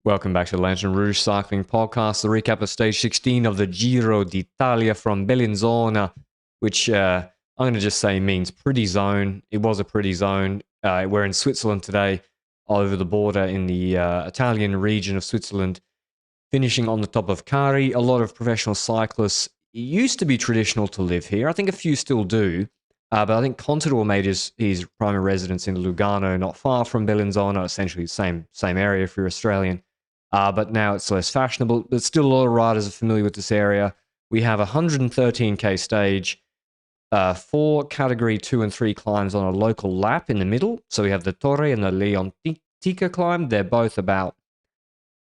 Welcome back to the Lanterne Rouge Cycling Podcast, the recap of stage 16 of the Giro d'Italia from Bellinzona, which I'm going to just say means pretty zone. It was a pretty zone. We're in Switzerland today, over the border in the Italian region of Switzerland, finishing on the top of Cari. A lot of professional cyclists. It used to be traditional to live here. I think a few still do. But I think Contador made his primary residence in Lugano, not far from Bellinzona, essentially the same area if you're Australian. But now it's less fashionable. But still, a lot of riders are familiar with this area. We have a 113k stage, 4 category 2 and 3 climbs on a local lap in the middle. So we have the Torre and the Leontica climb. They're both about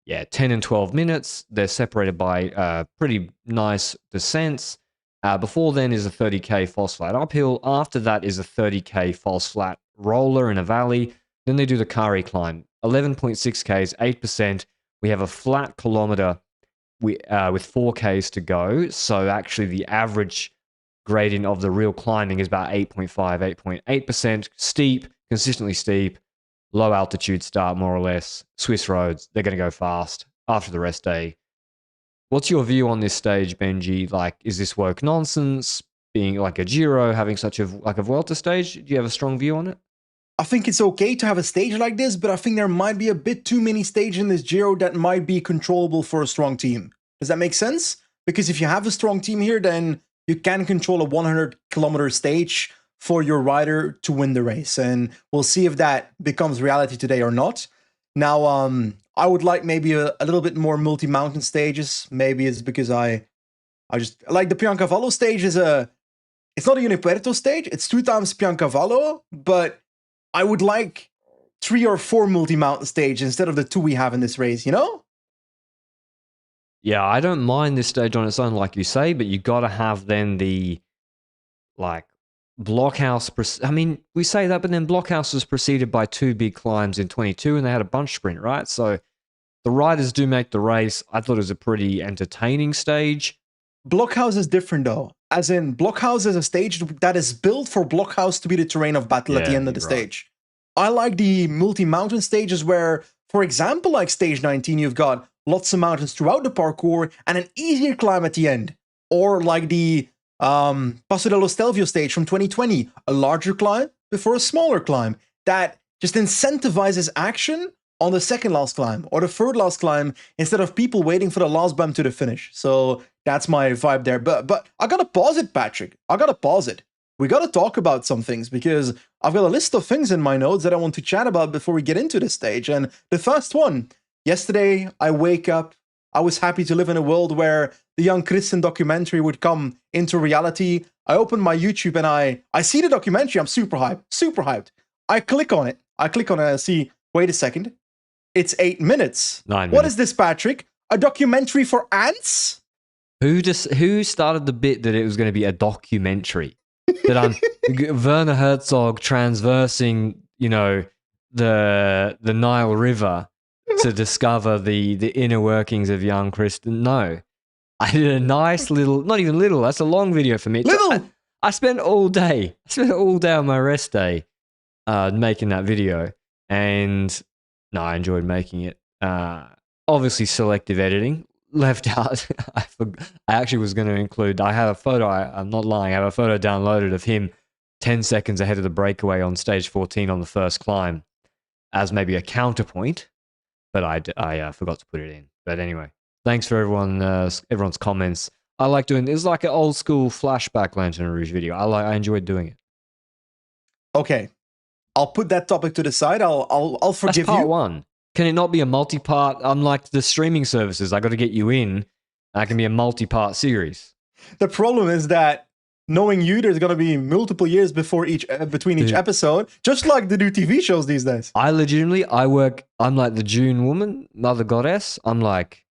10 and 12 minutes. They're separated by pretty nice descents. Before then is a 30k false flat uphill. After that is a 30k false flat roller in a valley. Then they do the Cari climb, 11.6ks, 8%. We have a flat kilometer with 4Ks to go. So actually the average gradient of the real climbing is about 8.5, 8.8%. Steep, consistently steep, low altitude start more or less. Swiss roads, they're going to go fast after the rest day. What's your view on this stage, Benji? Like, is this woke nonsense, being like a Giro, having such a Vuelta stage? Do you have a strong view on it? I think it's okay to have a stage like this, but I think there might be a bit too many stages in this Giro that might be controllable for a strong team. Does that make sense? Because if you have a strong team here, then you can control a 100-kilometer stage for your rider to win the race. And we'll see if that becomes reality today or not. Now, I would like maybe a little bit more multi-mountain stages. Maybe it's because I just like the Piancavallo stage it's not a Unipuerto stage. It's 2 times Piancavallo, but I would like 3 or 4 multi-mountain stages instead of the 2 we have in this race, you know? Yeah, I don't mind this stage on its own, like you say, but you got to have then the, Blockhouse. I mean, we say that, but then Blockhouse was preceded by 2 big climbs in 22, and they had a bunch sprint, right? So the riders do make the race. I thought it was a pretty entertaining stage. Blockhouse is different, though. As in, Blockhouse is a stage that is built for Blockhouse to be the terrain of battle at the end of the stage. I like the multi-mountain stages where, for example, like stage 19, you've got lots of mountains throughout the parcours and an easier climb at the end. Or like the Passo dello Stelvio stage from 2020, a larger climb before a smaller climb that just incentivizes action on the second last climb or the third last climb instead of people waiting for the last bump to the finish. So that's my vibe there. But I gotta pause it, Patrick. I gotta pause it. We gotta talk about some things because I've got a list of things in my notes that I want to chat about before we get into this stage. And the first one, yesterday I wake up, I was happy to live in a world where the Young Christian documentary would come into reality. I open my YouTube and I see the documentary. I'm super hyped. I click on it and I see, wait a second. It's 8 minutes. 9 minutes. What is this, Patrick? A documentary for ants? Who started the bit that it was going to be a documentary? That I'm Werner Herzog transversing, the Nile River to discover the inner workings of young Kristen. No, I did a nice little, not even little. That's a long video for me. Little. I spent all day. On my rest day, making that video, and no, I enjoyed making it. Obviously, selective editing. Left out. I actually was going to include. I have a photo. I'm not lying. I have a photo downloaded of him 10 seconds ahead of the breakaway on stage 14 on the first climb, as maybe a counterpoint. But I forgot to put it in. But anyway, thanks for everyone's comments. I like doing. It's like an old school flashback Lanterne Rouge video. I enjoyed doing it. Okay, I'll put that topic to the side. I'll forgive you. That's part 1. Can it not be a multi-part? Unlike the streaming services, I got to get you in. That can be a multi-part series. The problem is that knowing you, there's going to be multiple years between each episode, just like the new TV shows these days. I'm like the June woman, mother goddess. I'm like,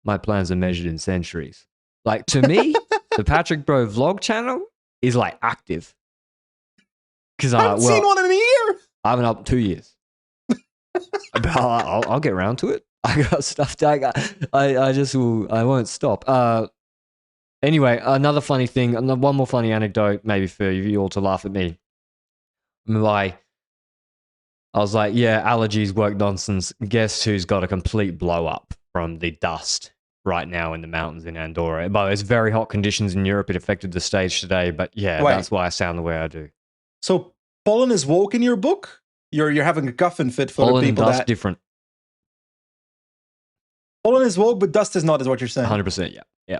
my plans are measured in centuries. Like, to me, the Patrick Bro vlog channel is like active. Because I haven't seen one in a year. I haven't up 2 years. I'll get around to it. I got stuff to. I won't stop. Anyway, another funny thing, one more funny anecdote, maybe for you all to laugh at me. I was like, yeah, allergies, work nonsense. Guess who's got a complete blow up from the dust right now in the mountains in Andorra? But it's very hot conditions in Europe. It affected the stage today. But yeah, that's why I sound the way I do. So pollen is woke in your book? You're having a coughing fit for pollen the people and dust different. Pollen is woke, but dust is not, is what you're saying. 100%, yeah. Yeah.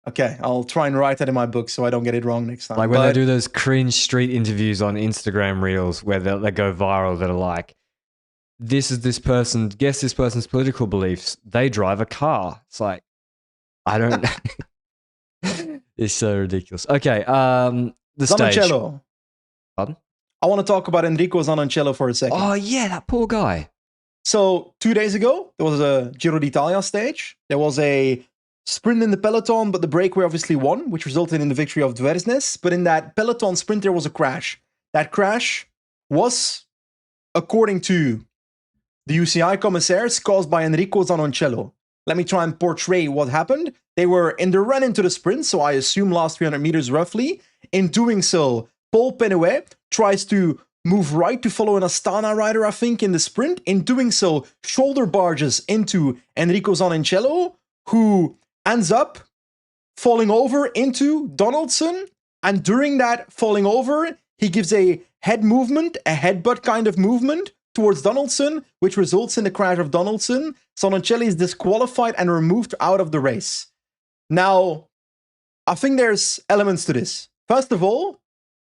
Okay, I'll try and write that in my book so I don't get it wrong next time. Like when they do those cringe street interviews on Instagram Reels where they go viral that are like, this is this person, guess this person's political beliefs. They drive a car. It's like, I don't... It's so ridiculous. Okay, the stage. Zanoncello. Pardon? I want to talk about Enrico Zanoncello for a second. Oh, yeah, that poor guy. So 2 days ago, there was a Giro d'Italia stage. There was a sprint in the peloton, but the breakaway obviously won, which resulted in the victory of Dversnes. But in that peloton sprint, there was a crash. That crash was, according to the UCI commissaires, caused by Enrico Zanoncello. Let me try and portray what happened. They were in the run into the sprint, so I assume last 300 meters roughly. In doing so, Paul Penouet tries to move right to follow an Astana rider, I think, in the sprint. In doing so, shoulder barges into Enrico Zanoncello, who ends up falling over into Donaldson. And during that falling over, he gives a head movement, a headbutt kind of movement towards Donaldson, which results in the crash of Donaldson. Zanoncello is disqualified and removed out of the race. Now, I think there's elements to this. First of all,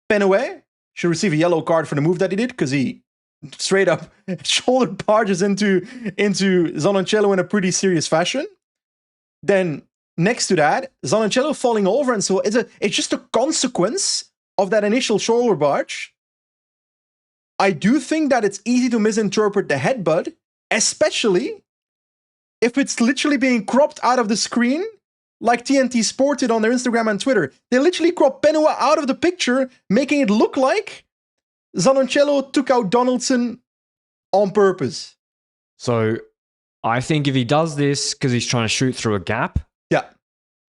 Penouet should receive a yellow card for the move that he did, because he straight up shoulder barges into Zanoncello in a pretty serious fashion. Then next to that, Zanoncello falling over, and so it's just a consequence of that initial shoulder barge. I do think that it's easy to misinterpret the headbutt, especially if it's literally being cropped out of the screen, like TNT Sport did on their Instagram and Twitter. They literally cropped Penouet out of the picture, making it look like Zanoncello took out Donaldson on purpose. So I think if he does this because he's trying to shoot through a gap, yeah,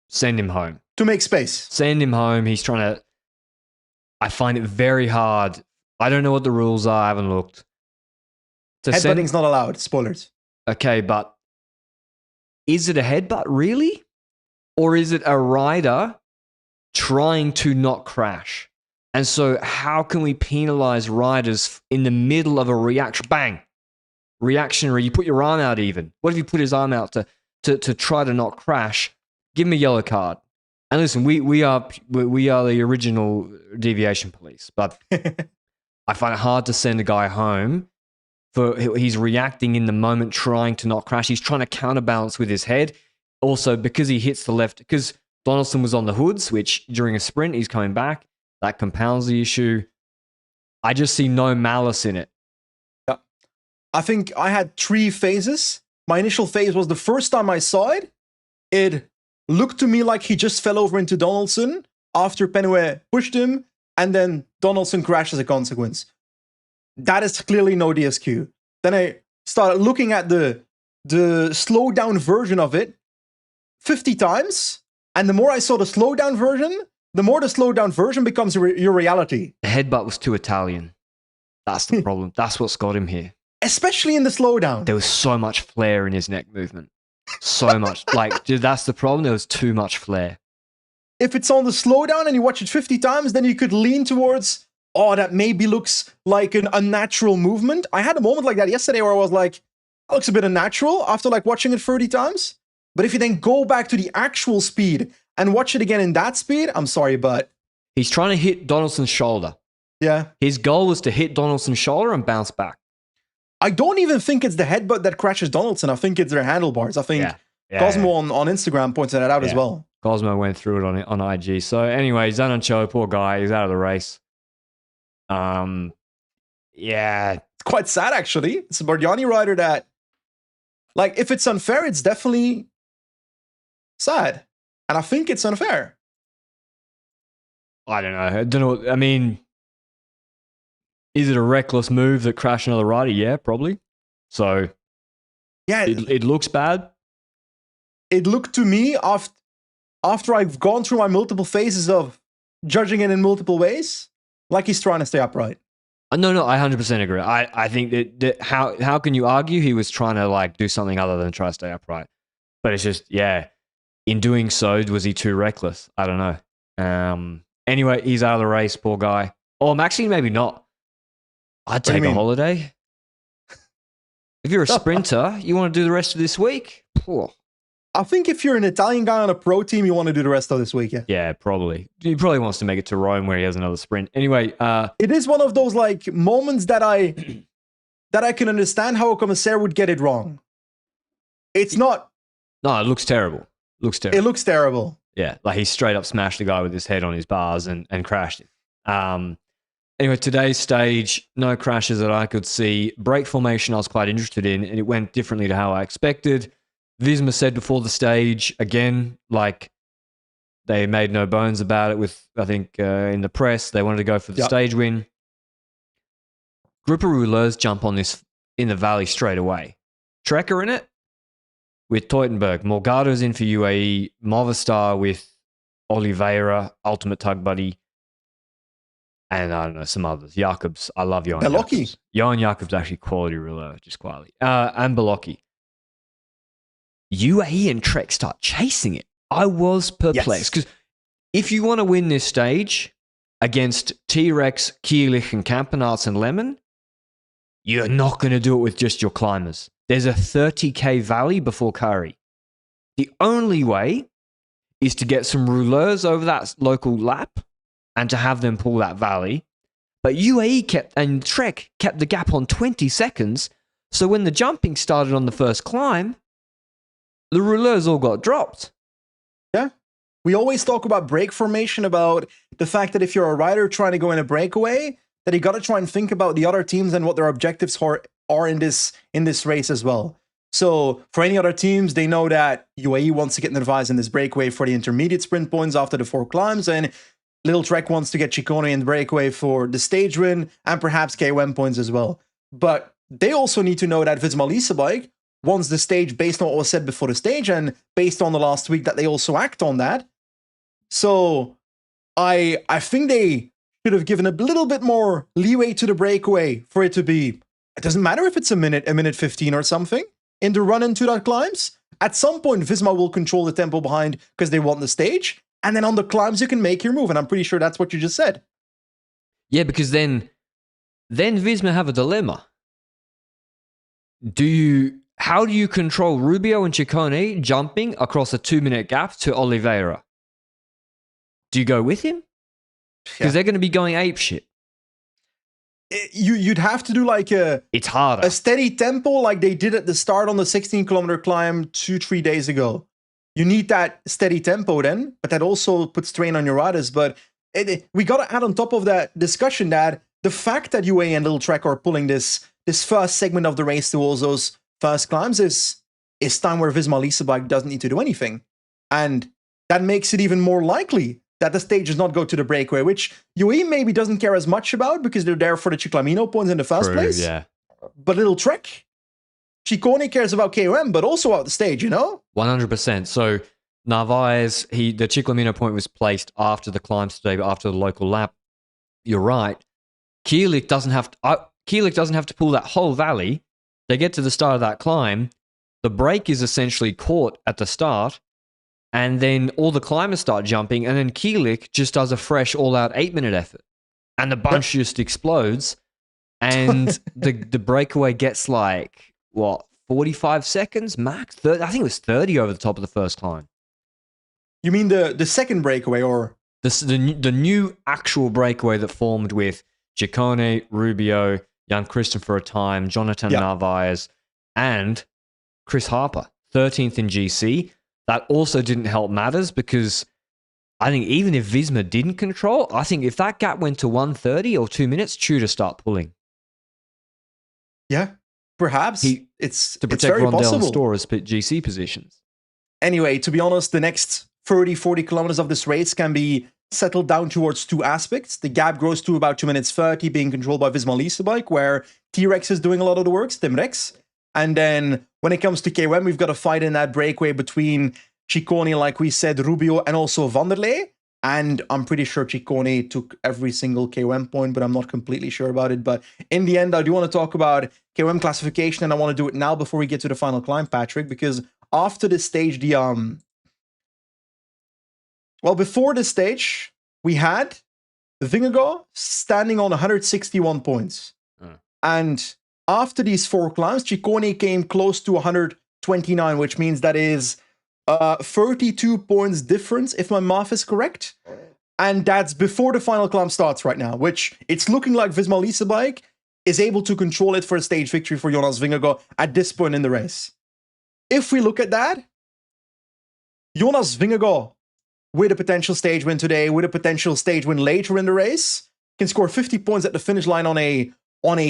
send him home. To make space. Send him home. He's trying to... I find it very hard. I don't know what the rules are. I haven't looked. Headbutting's not allowed. Spoilers. Okay, but is it a headbutt, really? Or is it a rider trying to not crash? And so how can we penalize riders in the middle of a reaction? Bang! Reactionary. You put your arm out even. What if you put his arm out to try to not crash? Give him a yellow card. And listen, we are the original deviation police, but I find it hard to send a guy home for he's reacting in the moment, trying to not crash. He's trying to counterbalance with his head. Also, because he hits the left, because Donaldson was on the hoods, which during a sprint, he's coming back. That compounds the issue. I just see no malice in it. Yeah. I think I had 3 phases. My initial phase was the first time I saw it. It looked to me like he just fell over into Donaldson after Penouet pushed him, and then Donaldson crashed as a consequence. That is clearly no DSQ. Then I started looking at the slowdown version of it 50 times, and the more I saw the slowdown version, the more the slowdown version becomes your reality. The headbutt was too Italian. That's the problem. That's what's got him here. Especially in the slowdown. There was so much flair in his neck movement. So much. Like, dude, that's the problem. There was too much flair. If it's on the slowdown and you watch it 50 times, then you could lean towards, oh, that maybe looks like an unnatural movement. I had a moment like that yesterday where I was like, that looks a bit unnatural after like watching it 30 times. But if you then go back to the actual speed and watch it again in that speed, I'm sorry, but... He's trying to hit Donaldson's shoulder. Yeah. His goal was to hit Donaldson's shoulder and bounce back. I don't even think it's the headbutt that crashes Donaldson. I think it's their handlebars. I think Cosmo on Instagram pointed that out as well. Cosmo went through it on IG. So anyway, Zanoncello, poor guy, he's out of the race. Yeah. It's quite sad, actually. It's a Bardiani rider that... Like, if it's unfair, it's definitely... sad. And I think it's unfair. I don't know. I mean, is it a reckless move that crashed another rider? Yeah, probably. So, yeah, it looks bad. It looked to me, after I've gone through my multiple phases of judging it in multiple ways, like he's trying to stay upright. No, I 100% agree. I think that how can you argue he was trying to like do something other than try to stay upright? But it's just, yeah, in doing so, was he too reckless? I don't know. Anyway, he's out of the race, poor guy. Or actually, maybe not. I'd take a holiday. If you're a sprinter, you want to do the rest of this week? Poor. I think if you're an Italian guy on a pro team, you want to do the rest of this week, yeah. Yeah, probably. He probably wants to make it to Rome where he has another sprint. Anyway, it is one of those like moments that I can understand how a commissaire would get it wrong. It's not. No, it looks terrible. It looks terrible. Yeah, like he straight up smashed the guy with his head on his bars and crashed him. Anyway, today's stage, no crashes that I could see. Brake formation I was quite interested in, and it went differently to how I expected. Visma said before the stage, again, like they made no bones about it with, I think, in the press, they wanted to go for the stage win. Group of rouleurs jump on this in the valley straight away. Trekker in it with Teutenberg. Morgado's in for UAE. Movistar with Oliveira, Ultimate Tug Buddy. And I don't know, some others. Jacobs. I love Johan Jacobs. Johan Jacobs actually quality rouleur, just quietly. And Belocchi. UAE and Trek start chasing it. I was perplexed. Because if you want to win this stage against T-Rex, Kielich, and Campenaerts and Lemon, you're not going to do it with just your climbers. There's a 30k valley before Kari. The only way is to get some rouleurs over that local lap and to have them pull that valley. But UAE and Trek kept the gap on 20 seconds. So when the jumping started on the first climb, the rouleurs all got dropped. Yeah. We always talk about brake formation, about the fact that if you're a rider trying to go in a breakaway, that you got to try and think about the other teams and what their objectives are in this race as well. So for any other teams, they know that UAE wants to get Nervaez in this breakaway for the intermediate sprint points after the 4 climbs, and Little Trek wants to get Ciccone in the breakaway for the stage win and perhaps KOM points as well. But they also need to know that Visma Leasebike wants the stage based on what was said before the stage and based on the last week that they also act on that. So I think they should have given a little bit more leeway to the breakaway for it to be, it doesn't matter if it's a minute 15 or something in the run into that climbs. At some point, Visma will control the tempo behind because they want the stage. And then on the climbs, you can make your move. And I'm pretty sure that's what you just said. Yeah, because then Visma have a dilemma. How do you control Rubio and Ciccone jumping across a 2-minute gap to Oliveira? Do you go with him? Because they're going to be going apeshit. You'd have to do like it's harder. A steady tempo like they did at the start on the 16-kilometer climb 2-3 days ago. You need that steady tempo then, but that also puts strain on your riders. But we got to add on top of that discussion that the fact that UAE and Little Trek are pulling this first segment of the race towards those first climbs is time where Visma Leasebike doesn't need to do anything. And that makes it even more likely that the stage does not go to the breakaway, which UAE maybe doesn't care as much about because they're there for the Ciclamino points in the first place. Yeah. But Little Trek, Ciccone cares about KOM, but also about the stage, you know? 100%. So Narvaez, the Ciclamino point was placed after the climbs today, but after the local lap. You're right. Kielich doesn't have to pull that whole valley. They get to the start of that climb. The brake is essentially caught at the start. And then all the climbers start jumping. And then Kielich just does a fresh all-out 8-minute effort. And the bunch just explodes. And the breakaway gets like, 45 seconds max? 30, I think it was 30 over the top of the first climb. You mean the second breakaway or? The new actual breakaway that formed with Ciccone, Rubio, Jan Christen for a time, Jonathan Narvaez, and Chris Harper, 13th in GC. That also didn't help matters because I think even if Visma didn't control, I think if that gap went to 1:30 or 2 minutes, Tudor start pulling. Yeah, perhaps. It's to protect very Rondell possible. and Storer's GC positions. Anyway, to be honest, the next 40 kilometers of this race can be settled down towards 2 aspects. The gap grows to about 2 minutes 30, being controlled by Visma Leasebike, where T-Rex is doing a lot of the work, Tim Rex. And then when it comes to KOM, we've got a fight in that breakaway between Ciccone, like we said, Rubio, and also Vanderlei. And I'm pretty sure Ciccone took every single KOM point, but I'm not completely sure about it. But in the end, I do want to talk about KOM classification, and I want to do it now before we get to the final climb, Patrick, because after this stage, before this stage, we had Vingegaard standing on 161 points. And after these 4 climbs, Ciccone came close to 129, which means that is 32 points difference, if my math is correct. And that's before the final climb starts right now, which it's looking like Visma Lease Bike is able to control it for a stage victory for Jonas Vingegaard at this point in the race. If we look at that, Jonas Vingegaard, with a potential stage win today, with a potential stage win later in the race, can score 50 points at the finish line on a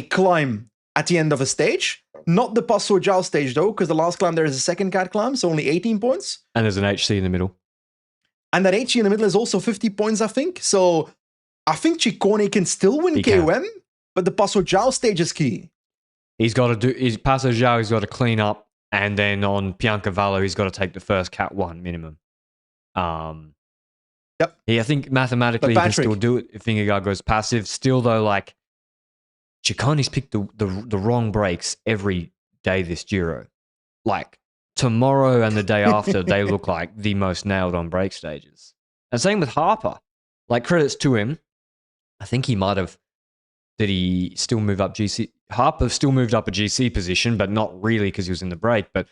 climb at the end of a stage. Not the Passo Giao stage, though, because the last climb there is a second cat climb, so only 18 points. And there's an HC in the middle. And that HC in the middle is also 50 points, I think. So I think Ciccone can still win KOM, but the Passo Giao stage is key. He's got to do Passo Giao, he's got to clean up, and then on Piancavallo, he's got to take the first Cat 1 minimum. Yep. Yeah, I think mathematically he can still do it if Vingegaard goes passive. Still, though, like, Ciccone's picked the wrong breaks every day this Giro. Like, tomorrow and the day after, they look like the most nailed on break stages. And same with Harper. Like, credits to him. I think he might have... Did he still move up GC? Harper still moved up a GC position, but not really because he was in the break. But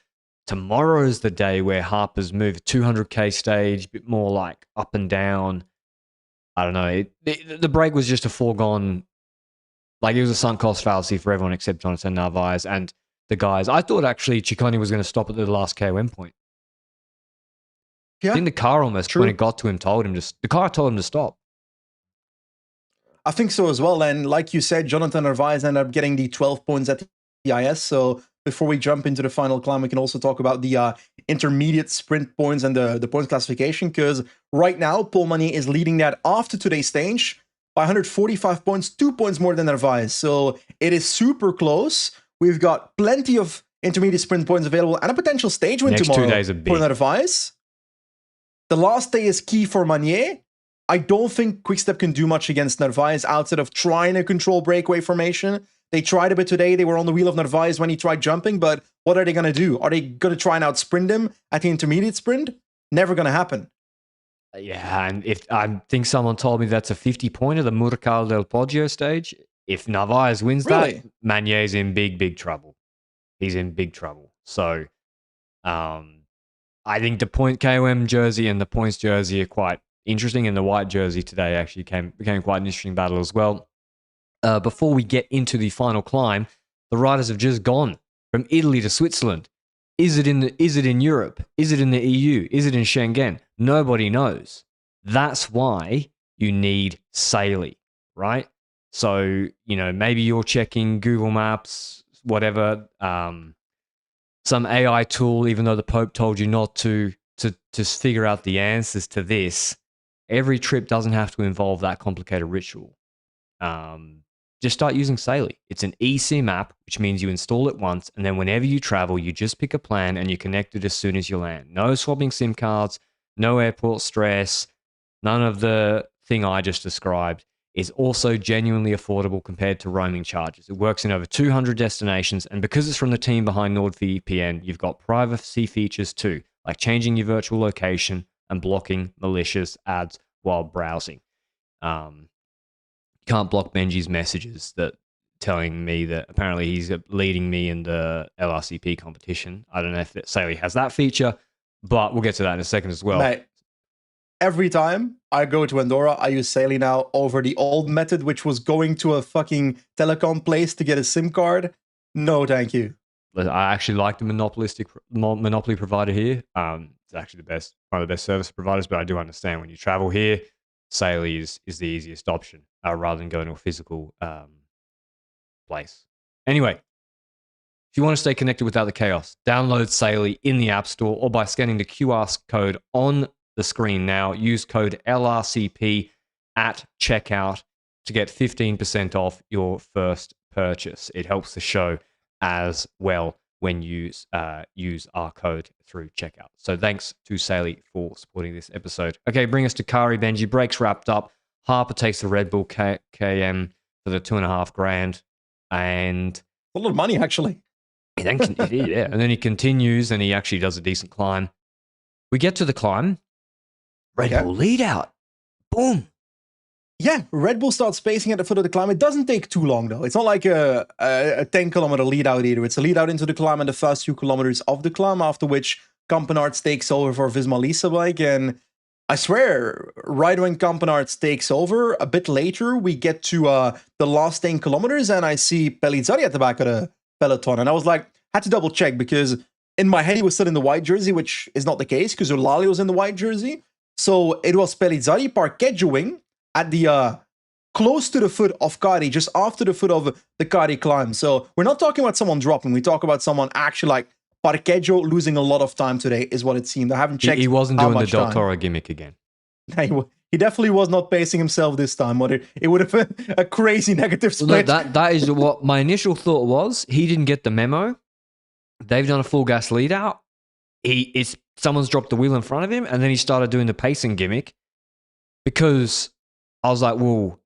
tomorrow is the day where Harper's moved 200k stage, a bit more like up and down. I don't know. The break was just a foregone... Like, it was a sunk cost fallacy for everyone except Jonathan Narvaez and the guys. I thought, actually, Ciccone was going to stop at the last KOM point. Yeah, I think the car almost, when it got to him, the car told him to stop. I think so as well. And like you said, Jonathan Narvaez ended up getting the 12 points at the IS. So before we jump into the final climb, we can also talk about the intermediate sprint points and the points classification. Because right now, Paul Magnier is leading that after today's stage by 145 points, 2 points more than Narvaez. So it is super close. We've got plenty of intermediate sprint points available and a potential stage win tomorrow 2 days are big. For Narvaez. The last day is key for Magnier. I don't think Quickstep can do much against Narvaez outside of trying to control breakaway formation. They tried a bit today. They were on the wheel of Narvaez when he tried jumping, but what are they going to do? Are they going to try and outsprint him at the intermediate sprint? Never going to happen. Yeah, and if I think someone told me that's a 50-pointer, the Murcal del Poggio stage. If Narvaez wins that, Magnier's in big trouble. He's in big trouble. So, I think the point KOM jersey and the points jersey are quite interesting, and the white jersey today actually became quite an interesting battle as well. Before we get into the final climb, the riders have just gone from Italy to Switzerland. Is it in Europe? Is it in the EU? Is it in Schengen? Nobody knows. That's why you need Saley, right? So, maybe you're checking Google Maps, whatever, some AI tool, even though the Pope told you not to figure out the answers to this. Every trip doesn't have to involve that complicated ritual. Just start using Saley. It's an eSIM app, which means you install it once, and then whenever you travel, you just pick a plan and you connect it as soon as you land. No swapping SIM cards, no airport stress, none of the thing I just described. Is also genuinely affordable compared to roaming charges. It works in over 200 destinations, and because it's from the team behind NordVPN, you've got privacy features too, like changing your virtual location and blocking malicious ads while browsing. You can't block Benji's messages that telling me that apparently he's leading me in the LRCP competition. I don't know if Saley has that feature, but we'll get to that in a second as well. Mate, every time I go to Andorra, I use Saley now over the old method, which was going to a fucking telecom place to get a SIM card. No, thank you. I actually like the monopoly provider here. It's actually one of the best service providers, but I do understand when you travel here, Saley is the easiest option rather than going to a physical place. Anyway, if you want to stay connected without the chaos, download Saley in the App Store or by scanning the QR code on the screen now. Use code LRCP at checkout to get 15% off your first purchase. It helps the show as well when you use our code through checkout. So thanks to Saley for supporting this episode. Okay, bring us to Kari, Benji. Breaks wrapped up. Harper takes the Red Bull KM for the $2,500. And a lot of money, actually. And then he continues and he actually does a decent climb. We get to the climb. Red Bull lead out. Boom. Yeah, Red Bull starts spacing at the foot of the climb. It doesn't take too long, though. It's not like a 10-kilometer lead out either. It's a lead out into the climb and the first few kilometers of the climb, after which Kampenaerts takes over for Visma Lease bike. And I swear, right when Kampenaerts takes over, a bit later, we get to the last 10 kilometers and I see Pellizzari at the back of the peloton. And I was like, had to double check because in my head he was still in the white jersey, which is not the case because Eulalia was in the white jersey. So it was Pellizzari parqueggioing at the close to the foot of Kari, just after the foot of the Kari climb. So we're not talking about someone dropping. We talk about someone actually like Parqueggio losing a lot of time today is what it seemed. I haven't checked. He wasn't doing the Del Toro gimmick again. He definitely was not pacing himself this time. It would have been a crazy negative split. No, that is what my initial thought was. He didn't get the memo. They've done a full gas lead out. Someone's dropped the wheel in front of him, and then he started doing the pacing gimmick because I was like, well,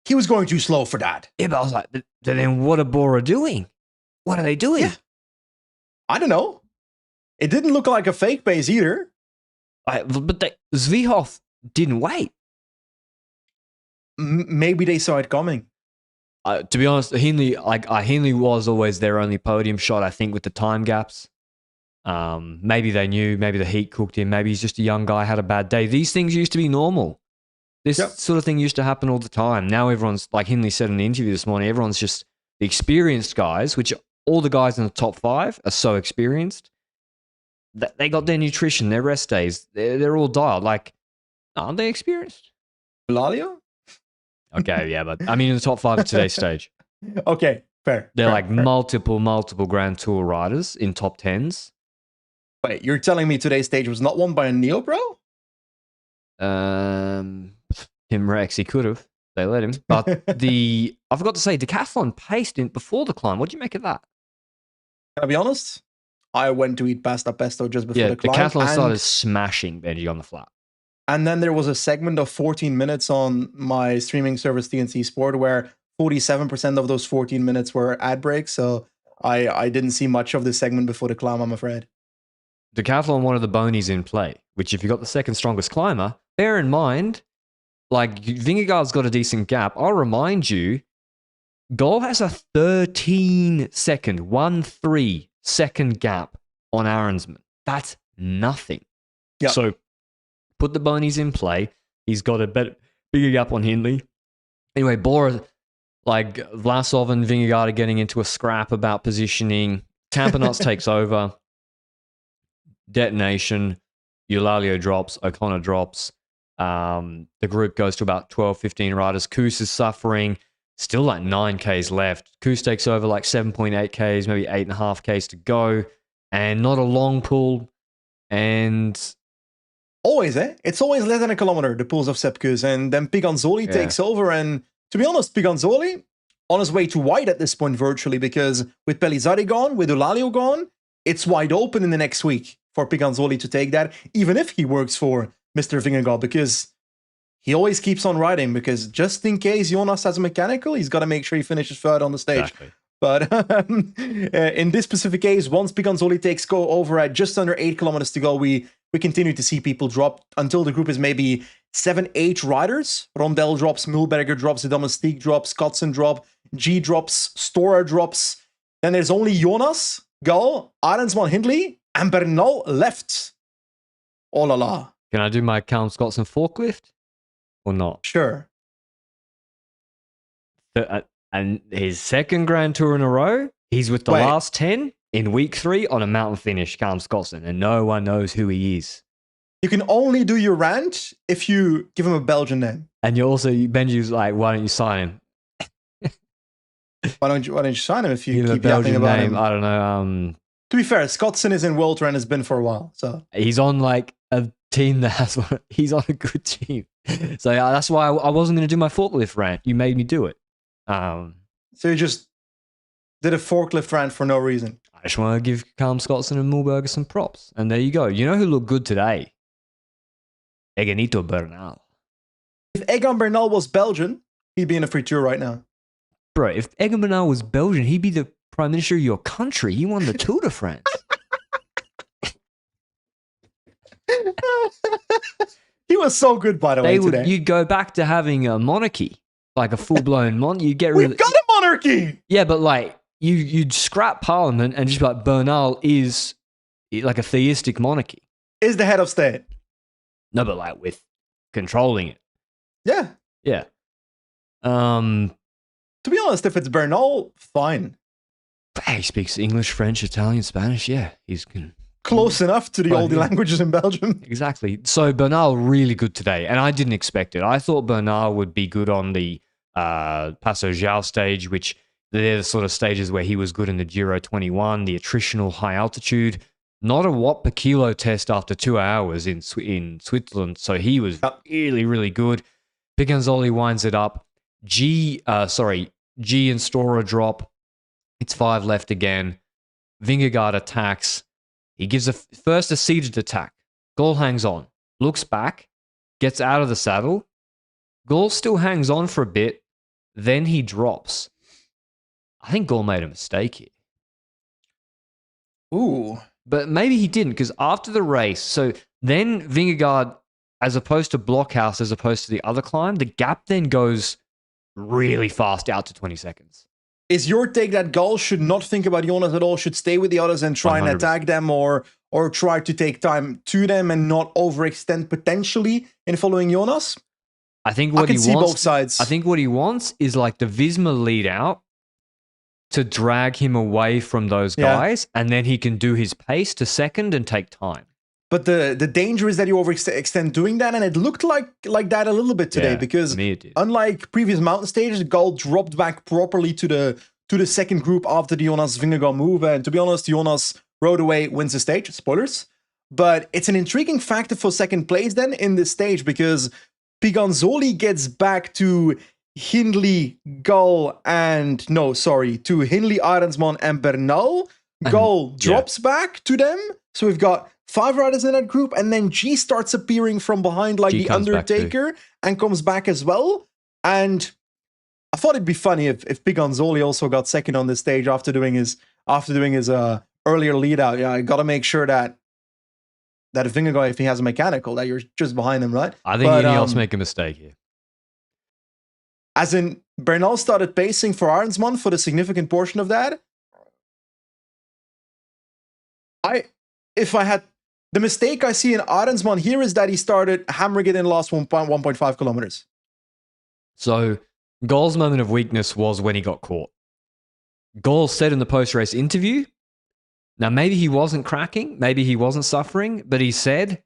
he was going too slow for that. Yeah, but I was like, then what are Bora doing? What are they doing? Yeah. I don't know. It didn't look like a fake pace either. But Zvihov didn't wait. Maybe they saw it coming. To be honest, Hindley was always their only podium shot, I think, with the time gaps. Maybe they knew, maybe the heat cooked him, maybe he's just a young guy, had a bad day. These things used to be normal. This sort of thing used to happen all the time. Now everyone's, like Hindley said in the interview this morning, everyone's just the experienced guys, which all the guys in the top 5 are so experienced. They got their nutrition, their rest days. They're all dialed. Like, aren't they experienced? Lalio? Okay, yeah, but I mean in the top 5 of today's stage. Okay, fair. They're fair. multiple Grand Tour riders in top 10s. Wait, you're telling me today's stage was not won by a Neo Pro? Tim Rex, he could have. They let him. But I forgot to say, Decathlon paced in before the climb. What do you make of that? Can I be honest? I went to eat pasta pesto just before the climb. Decathlon started smashing Benji on the flat. And then there was a segment of 14 minutes on my streaming service TNC Sport where 47% of those 14 minutes were ad breaks. So I didn't see much of this segment before the climb, I'm afraid. Decathlon wanted the bonies in play, which if you got the second strongest climber, bear in mind, like Vingegaard's got a decent gap. I'll remind you, Gol has a 13 second gap on Aaronsman. That's nothing. Yep. So put the bonies in play. He's got a bigger gap on Hindley. Anyway, Bora, like Vlasov and Vingegaard are getting into a scrap about positioning. Kampenaerts takes over. Detonation. Eulalio drops. O'Connor drops. The group goes to about 12, 15 riders. Koos is suffering. Still like 9Ks left. Koos takes over like 7.8Ks, maybe 8.5Ks to go. And not a long pull. And always, it's always less than a kilometer, the pulls of Sepp Kuss. And then Piganzoli takes over. And to be honest, Piganzoli on his way to white at this point virtually, because with Pellizzari gone, with Eulalio gone, it's wide open in the next week for Piganzoli to take that, even if he works for Mr. Vingegaard, because he always keeps on riding, because just in case Jonas has a mechanical, he's got to make sure he finishes third on the stage. Exactly. But in this specific case, once Piganzoli takes go over at just under 8 kilometers to go, we continue to see people drop until the group is maybe 7, 8 riders. Rondel drops, Mühlberger drops, the Domestique drops, Kotzen drop, G drops, Storer drops. Then there's only Jonas, Gal, Arendsman, Hindley, and Bernal left. Oh la la. Can I do my Callum Scottson forklift or not? Sure. And his second Grand Tour in a row, he's with the last 10 in week 3 on a mountain finish, Callum Scottson, and no one knows who he is. You can only do your rant if you give him a Belgian name. And you also, Benji's like, why don't you sign him? Why don't you sign him if you keep a Belgian yapping about name? Him? I don't know. To be fair, Scottson is in World Tour and has been for a while. So he's on like a team that has. He's on a good team. So that's why I wasn't going to do my forklift rant. You made me do it. So you just did a forklift rant for no reason. just want to give Callum Scottson and Mühlberger some props. And there you go. You know who looked good today? Eganito Bernal. If Egan Bernal was Belgian, he'd be in a free tour right now. Bro, if Egan Bernal was Belgian, he'd be the prime minister of your country. He won the Tour de France. He was so good, by the way, today. You'd go back to having a monarchy, like a full-blown monarchy. You'd get rid We've got a monarchy! Yeah, but like, you'd scrap parliament and just be like, Bernal is like a theistic monarchy. Is the head of state. No, but like with controlling it. Yeah. Yeah. To be honest, if it's Bernal, fine. He speaks English, French, Italian, Spanish. Yeah, he's close enough to the oldie languages in Belgium. Exactly. So Bernal really good today, and I didn't expect it. I thought Bernal would be good on the Passo João stage, which they're the sort of stages where he was good in the Giro 21, the attritional high altitude. Not a watt per kilo test after 2 hours in Switzerland, so he was really, really good. Piganzoli winds it up. G and Stora drop. It's 5 left again. Vingegaard attacks. He gives first a seated attack. Gaul hangs on, looks back, gets out of the saddle. Gaul still hangs on for a bit, then he drops. I think Gaul made a mistake here. Ooh. But maybe he didn't, because after the race, so then Vingegaard, as opposed to Blockhouse, as opposed to the other climb, the gap then goes really fast out to 20 seconds. Is your take that Gaul should not think about Jonas at all, should stay with the others and try 100%. And attack them, or try to take time to them and not overextend potentially in following Jonas? I think what I can he see wants, both sides. I think what he wants is like the Visma lead out to drag him away from those guys, and then he can do his pace to second and take time. But the danger is that you overextend doing that, and it looked like that a little bit today, because unlike previous mountain stages, Gaul dropped back properly to the second group after the Jonas Vingegaard move, and to be honest, Jonas rode away, wins the stage, spoilers. But it's an intriguing factor for second place then in this stage, because Piganzoli gets back to Hindley, Gaul, to Hindley, Arensman, and Bernal. Gaul drops back to them, so we've got 5 riders in that group, and then G starts appearing from behind like the Undertaker and comes back as well. And I thought it'd be funny if Piganzoli also got second on this stage after doing his earlier lead out. Yeah, I got to make sure that if Vingegaard, if he has a mechanical, that you're just behind him, right? I think Ineos make a mistake here. As in, Bernal started pacing for Arensman for the significant portion of that. The mistake I see in Arensman here is that he started hammering it in the last 1.5 kilometers. So, Gaul's moment of weakness was when he got caught. Gaul said in the post-race interview, now maybe he wasn't cracking, maybe he wasn't suffering, but he said,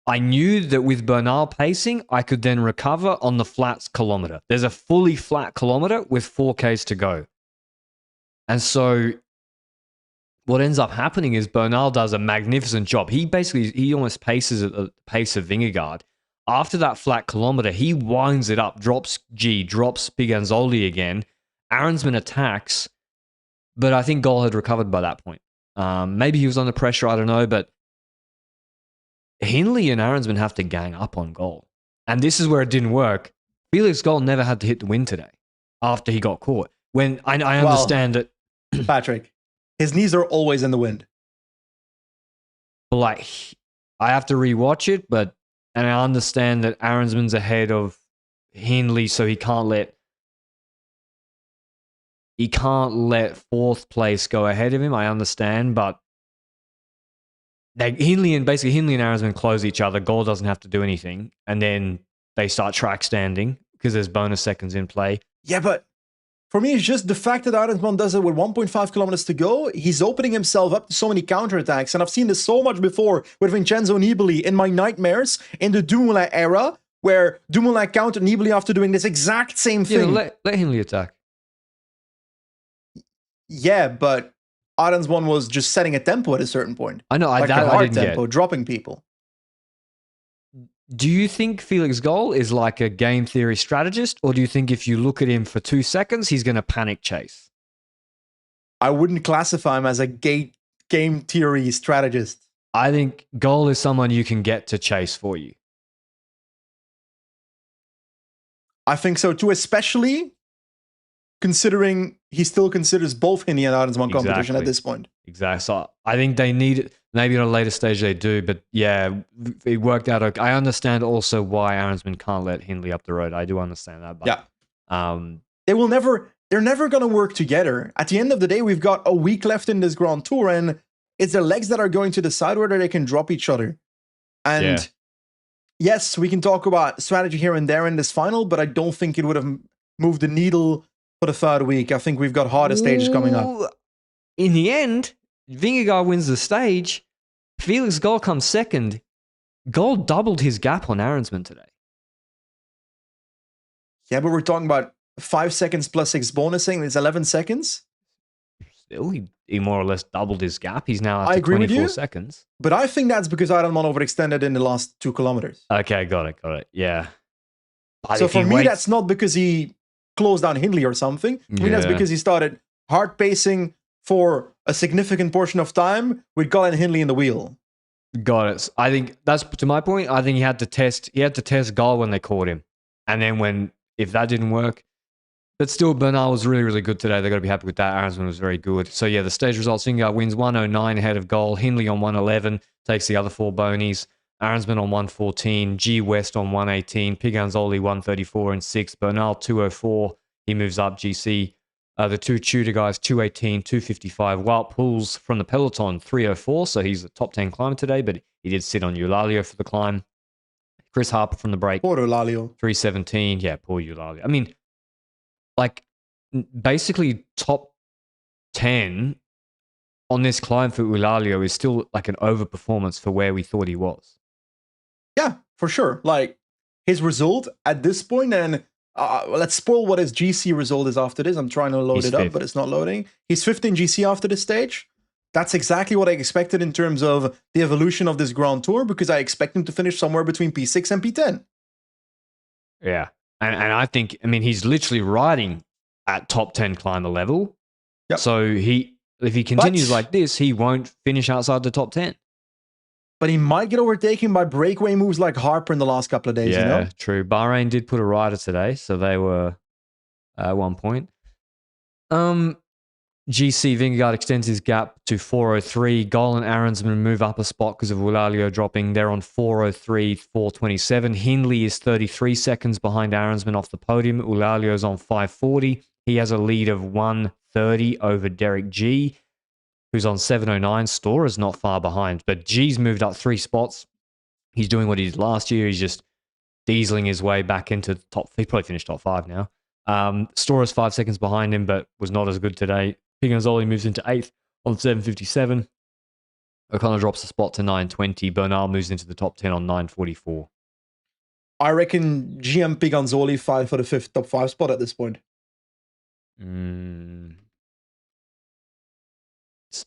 I knew that with Bernal pacing, I could then recover on the flats kilometer. There's a fully flat kilometer with 4Ks to go. And so what ends up happening is Bernal does a magnificent job. He almost paces at the pace of Vingegaard. After that flat kilometer, he winds it up, drops Piganzoli again. Arensman attacks, but I think Gaul had recovered by that point. Maybe he was under pressure, I don't know, but Hindley and Arensman have to gang up on Gaul. And this is where it didn't work. Felix Gaul never had to hit the wind today after he got caught. When I understand that... Patrick, his knees are always in the wind. Like, I have to rewatch it, and I understand that Arensman's ahead of Hindley, so he can't let fourth place go ahead of him. I understand, but Hindley and Arensman close each other. Gaul doesn't have to do anything, and then they start track standing because there's bonus seconds in play. Yeah, but for me, it's just the fact that Arensman does it with 1.5 kilometers to go. He's opening himself up to so many counterattacks, and I've seen this so much before with Vincenzo Nibali in my nightmares in the Dumoulin era, where Dumoulin countered Nibali after doing this exact same thing. Yeah, let Hindley attack. Yeah, but Arensman was just setting a tempo at a certain point. I know, like that a hard I didn't tempo, get. Dropping people. Do you think Felix Gaul is like a game theory strategist, or do you think if you look at him for 2 seconds, he's going to panic chase? I wouldn't classify him as a game theory strategist. I think Goal is someone you can get to chase for you. I think so too, especially considering he still considers both Hindley and Arensman competition at this point. Exactly. So I think they need it. Maybe at a later stage they do, but yeah, it worked out okay. I understand also why Arensman can't let Hindley up the road. I do understand that. But, yeah. They're never going to work together. At the end of the day, we've got a week left in this Grand Tour, and it's their legs that are going to decide whether they can drop each other. And yes, we can talk about strategy here and there in this final, but I don't think it would have moved the needle for the third week. I think we've got harder stages coming up. In the end, Vingegaard wins the stage. Felix Gall comes second. Gall doubled his gap on Arensman today. Yeah, but we're talking about 5 seconds plus 6 bonusing. It's 11 seconds. Still, he more or less doubled his gap. He's now at 24 seconds. But I think that's because Arensman overextended in the last 2 kilometers. Okay, got it. Yeah. But so for me, that's not because he closed down Hindley or something. I mean, that's because he started hard pacing for a significant portion of time with Gall and Hindley in the wheel. Got it. I think that's to my point. I think he had to test Gall when they caught him. And then if that didn't work, but still Bernal was really, really good today. They've got to be happy with that. Arensman was very good. So yeah, the stage results, Vingegaard wins 109 ahead of Gall. Hindley on 111, takes the other 4 bonies. Arensman on 114, G West on 118, Piganzoli 134 and 6, Bernal 204. He moves up. GC, the 2 Tudor guys 218, 255. Wout Poels from the peloton 304, so he's a top 10 climber today, but he did sit on Eulalia for the climb. Chris Harper from the break. Poor Eulalia. 317. Yeah, poor Eulalia. I mean, like basically top 10 on this climb for Eulalia is still like an overperformance for where we thought he was. Yeah, for sure. Like his result at this point, and let's spoil what his GC result is after this. I'm trying to load it up, but it's not loading. He's 5th in GC after this stage. That's exactly what I expected in terms of the evolution of this Grand Tour, because I expect him to finish somewhere between P6 and P10. Yeah. And I think, he's literally riding at top 10 climber level. Yep. So if he continues like this, he won't finish outside the top 10. But he might get overtaken by breakaway moves like Harper in the last couple of days. Yeah, you know? True. Bahrain did put a rider today, so they were at one point. GC Vingegaard extends his gap to 403. Gall and Arensman move up a spot because of Eulalia dropping. They're on 403, 427. Hindley is 33 seconds behind Arensman off the podium. Eulalia is on 540. He has a lead of 130 over Derek G, who's on 709. Storer is not far behind, but G's moved up 3 spots. He's doing what he did last year. He's just dieseling his way back into the top. He probably finished top 5 now. Storer's 5 seconds behind him, but was not as good today. Piganzoli moves into 8th on 757. O'Connor drops a spot to 920. Bernal moves into the top 10 on 944. I reckon GM Piganzoli fight for the 5th top 5 spot at this point.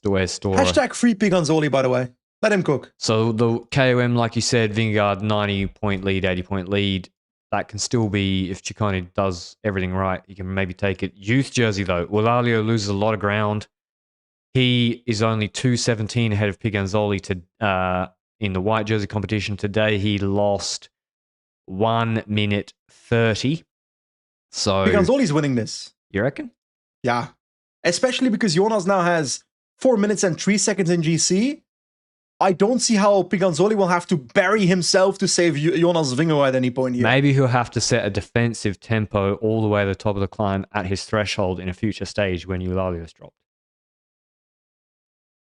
Where's Storer? Hashtag free Piganzoli, by the way. Let him cook. So the KOM, like you said, Vingegaard 90-point lead, 80-point lead. That can still be, if Ciccone does everything right, he can maybe take it. Youth jersey, though. Eulalia loses a lot of ground. He is only 2:17 ahead of Piganzoli in the white jersey competition. Today, he lost 1 minute 30. So Piganzoli's winning this. You reckon? Yeah. Especially because Jonas now has 4 minutes and 3 seconds in GC. I don't see how Piganzoli will have to bury himself to save Jonas Vingegaard at any point here. Maybe he'll have to set a defensive tempo all the way to the top of the climb at his threshold in a future stage when Eulalia's dropped.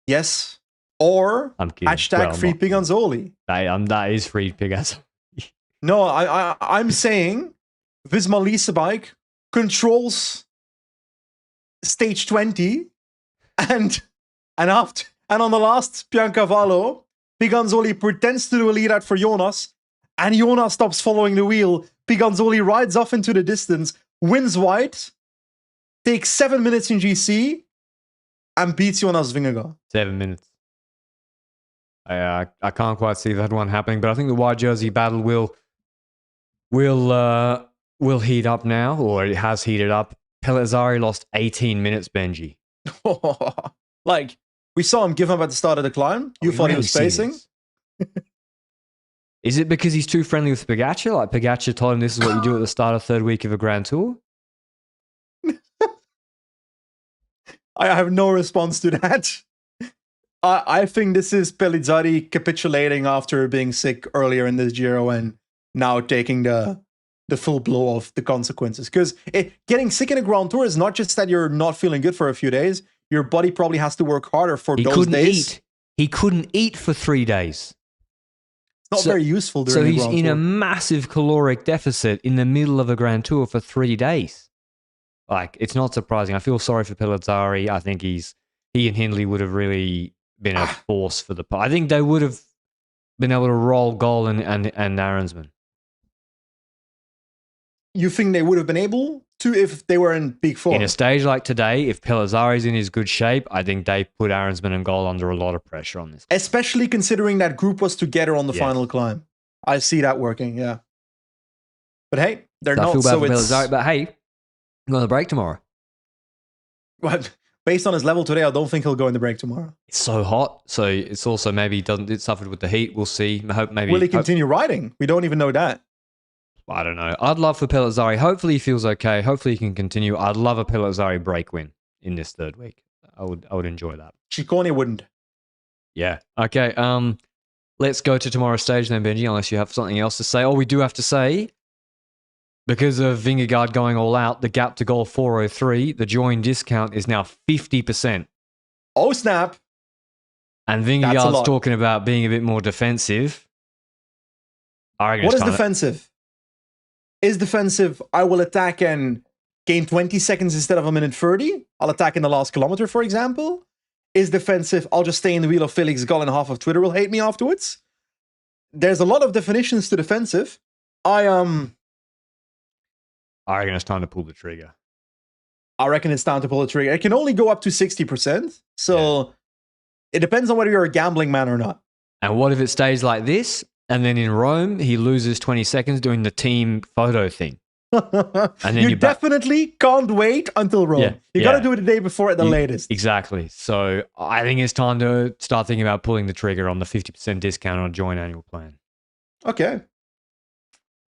Yes. Or hashtag free Piganzoli. That is free Piganzoli. No, I'm saying Visma Lease bike controls stage 20 and on the last Piancavallo, Piganzoli pretends to do a lead out for Jonas, and Jonas stops following the wheel. Piganzoli rides off into the distance, wins white, takes 7 minutes in GC, and beats Jonas Vingegaard. 7 minutes. I can't quite see that one happening, but I think the white jersey battle will heat up now, or it has heated up. Pellizzari lost 18 minutes, Benji. Like, we saw him give up at the start of the climb. You thought he was spacing? Is it because he's too friendly with Pogacar? Like, Pogacar told him this is what you do at the start of third week of a Grand Tour? I have no response to that. I think this is Pellizzari capitulating after being sick earlier in this Giro and now taking the full blow of the consequences. Because getting sick in a Grand Tour is not just that you're not feeling good for a few days. Your body probably has to work harder for those days. He couldn't eat for 3 days. It's not very useful during the Grand Tour. So he's in a massive caloric deficit in the middle of a Grand Tour for 3 days. Like, it's not surprising. I feel sorry for Pellizzari. I think he and Hindley would have really been a force for the... I think they would have been able to roll Gol and Arensman. You think they would have been able to if they were in peak form? In a stage like today, if Pellizzari's in his good shape, I think they put Arensman and Gol under a lot of pressure on this. Especially considering that group was together on the final climb. I see that working, yeah. But hey, they're not. I feel bad for Pellizzari, but hey, I'm going to break tomorrow. Well, based on his level today, I don't think he'll go in the break tomorrow. It's so hot, so it's also maybe it suffered with the heat. We'll see. Will he continue riding? We don't even know that. I don't know. I'd love for Pellizzari. Hopefully he feels okay. Hopefully he can continue. I'd love a Pellizzari break win in this third week. I would enjoy that. Ciccone wouldn't. Yeah. Okay. Let's go to tomorrow's stage then, Benji, unless you have something else to say. Oh, we do have to say, because of Vingegaard going all out, the gap to goal 403, the join discount is now 50%. Oh, snap. And Vingegaard's talking about being a bit more defensive. What is defensive? Is defensive, I will attack and gain 20 seconds instead of a minute 30. I'll attack in the last kilometer, for example. Is defensive, I'll just stay in the wheel of Felix Gall and half of Twitter will hate me afterwards. There's a lot of definitions to defensive. I reckon it's time to pull the trigger. I reckon it's time to pull the trigger. It can only go up to 60%. So it depends on whether you're a gambling man or not. And what if it stays like this? And then in Rome, he loses 20 seconds doing the team photo thing. And then you definitely can't wait until Rome. Yeah, you got to do it the day before at the latest. Exactly. So I think it's time to start thinking about pulling the trigger on the 50% discount on a joint annual plan. Okay.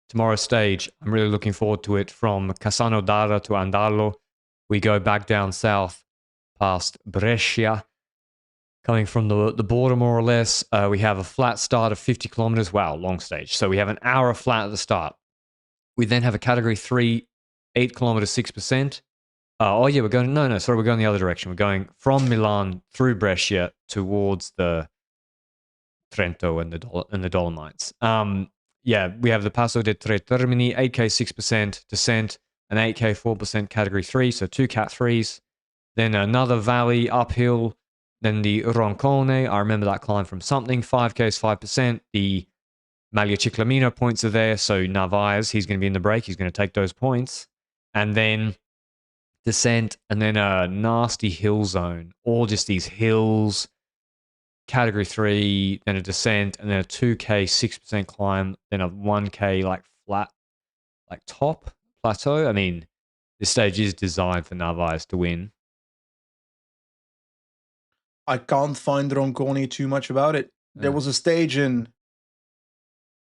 Tomorrow's stage, I'm really looking forward to it. From Cassano d'Ara to Andallo, we go back down south past Brescia. Coming from the border, more or less, we have a flat start of 50 kilometers. Wow, long stage. So we have an hour flat at the start. We then have a category 3, 8 kilometers, 6%. We're going the other direction. We're going from Milan through Brescia towards the Trento and the Dolomites. We have the Passo de Tre Termini, 8K 6% descent, an 8K 4% category 3, so 2 cat 3s. Then another valley uphill. Then the Roncone, I remember that climb from something, 5Ks 5%. The Maglia Ciclamino points are there, so Narvaez, he's going to be in the break, he's going to take those points. And then descent, and then a nasty hill zone, all just these hills, category 3, then a descent, and then a 2K 6% climb, then a 1K like flat, like top plateau. I mean, this stage is designed for Narvaez to win. I can't find Roncone too much about it. There was a stage in...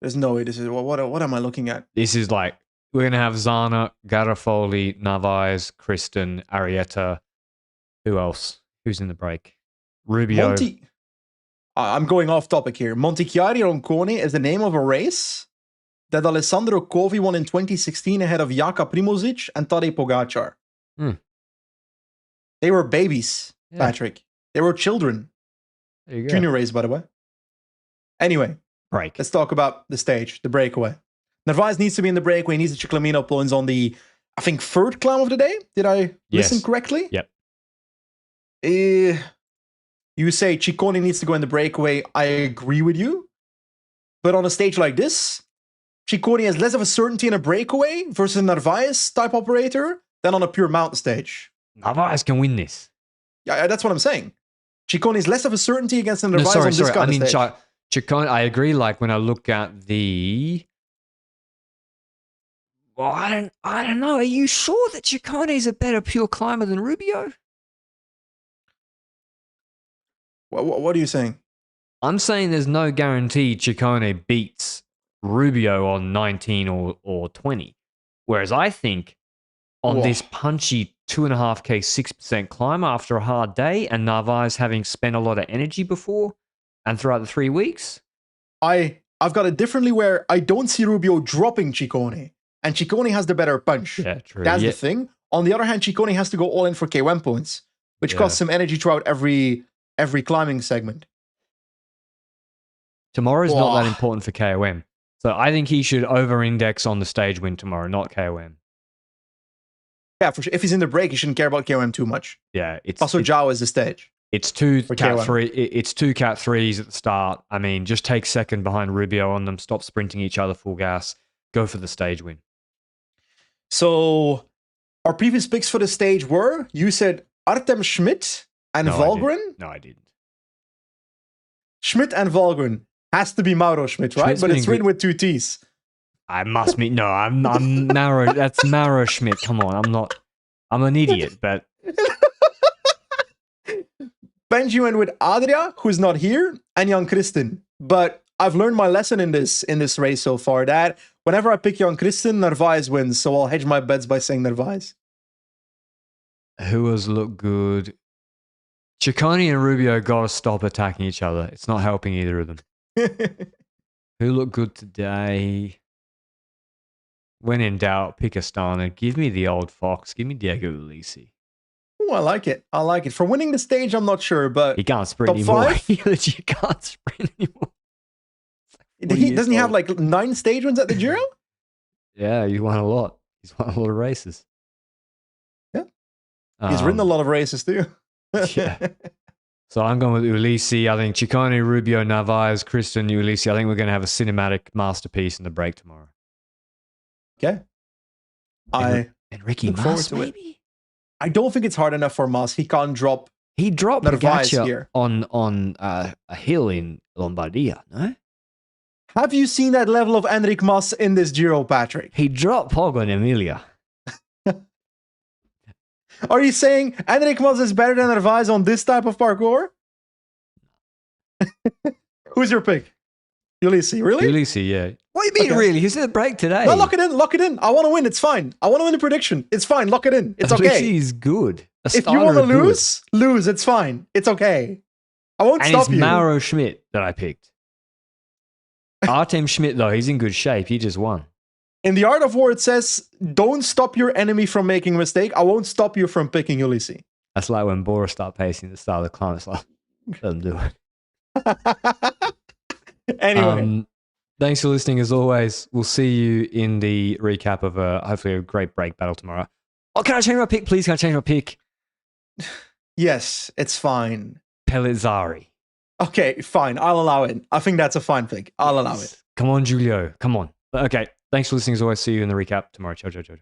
There's no way this is... What am I looking at? This is like... We're going to have Zana, Garofoli, Narvaez, Kristen, Arietta. Who else? Who's in the break? Rubio. I'm going off topic here. Montichiari Roncone is the name of a race that Alessandro Covi won in 2016 ahead of Jaka Primožić and Tadej Pogacar. They were babies, Patrick. They were children. There you go. Junior race, by the way. Anyway, let's talk about the stage, the breakaway. Narvaez needs to be in the breakaway. He needs the Ciclamino points on the, I think, third climb of the day. Did I listen correctly? Yep. You say Ciccone needs to go in the breakaway. I agree with you. But on a stage like this, Ciccone has less of a certainty in a breakaway versus a Narvaez type operator than on a pure mountain stage. Narvaez can win this. Yeah, that's what I'm saying. Ciccone is less of a certainty against the Narvaez on this kind of stage. Ciccone, I agree. Like when I look at the... Well, I don't know. Are you sure that Ciccone is a better pure climber than Rubio? What are you saying? I'm saying there's no guarantee Ciccone beats Rubio on 19 or 20. Whereas I think on this punchy 2.5K 6% climb after a hard day and Narvaez having spent a lot of energy before and throughout the 3 weeks. I've got it differently where I don't see Rubio dropping Ciccone. And Ciccone has the better punch. Yeah, true. That's the thing. On the other hand, Ciccone has to go all in for K1 points, which costs him energy throughout every climbing segment. Tomorrow's not that important for KOM. So I think he should over-index on the stage win tomorrow, not KOM. Yeah, for sure. If he's in the break, he shouldn't care about KOM too much. Yeah. Also, Zhao is the stage. It's two Cat 3. It's 2 Cat 3s at the start. I mean, just take second behind Rubio on them. Stop sprinting each other full gas. Go for the stage win. So our previous picks for the stage were, you said Artem Schmidt and Valgren? No, I didn't. Schmidt and Valgren. Has to be Mauro Schmidt, right? But it's written with 2 T's. I must be. No, I'm Mauro. That's Mauro Schmidt. Come on, I'm not. I'm an idiot, but... Benji went with Adria, who's not here, and Jan Christen. But I've learned my lesson in this race so far, that whenever I pick Jan Christen, Narvaez wins. So I'll hedge my bets by saying Narvaez. Who has looked good? Ciccone and Rubio got to stop attacking each other. It's not helping either of them. Who looked good today? When in doubt, pick Astana. Give me the old fox. Give me Diego Ulissi. Oh, I like it. I like it. For winning the stage, I'm not sure, but... He can't sprint anymore. He legit can't sprint anymore. Doesn't he have like 9 stage wins at the Giro? Yeah, he won a lot. He's won a lot of races. Yeah. He's ridden a lot of races too. Yeah. So I'm going with Ulissi. I think Ciccone, Rubio, Narvaez, Christen, Ulissi. I think we're going to have a cinematic masterpiece in the break tomorrow. Okay. And Ricky Mas, maybe? I don't think it's hard enough for Mas. He can't drop. He dropped Narvaez here on a hill in Lombardia, no? Have you seen that level of Enric Mas in this Giro, Patrick? He dropped Pogo and Emilia. Are you saying Enric Mas is better than Narvaez on this type of parkour? Who's your pick? Ulissi, really? Ulissi, yeah. What do you mean, really? He's in the break today. No, lock it in. Lock it in. I want to win. It's fine. I want to win the prediction. It's fine. Lock it in. It's okay. Ulissi's good. If you want to lose, lose. It's fine. It's okay. I won't stop you. And it's Mauro Schmidt that I picked. Artem Schmidt, though, he's in good shape. He just won. In the Art of War, it says, don't stop your enemy from making a mistake. I won't stop you from picking Ulissi. That's like when Bora start pacing at the start of the climb. It's like, let them do it. Anyway. Thanks for listening as always. We'll see you in the recap of hopefully a great break battle tomorrow. Oh, can I change my pick, please? Can I change my pick? Yes, it's fine. Pellizzari. Okay, fine. I'll allow it. I think that's a fine pick. I'll allow it. Come on, Giulio. Come on. Okay. Thanks for listening as always. See you in the recap tomorrow. Ciao, ciao, ciao.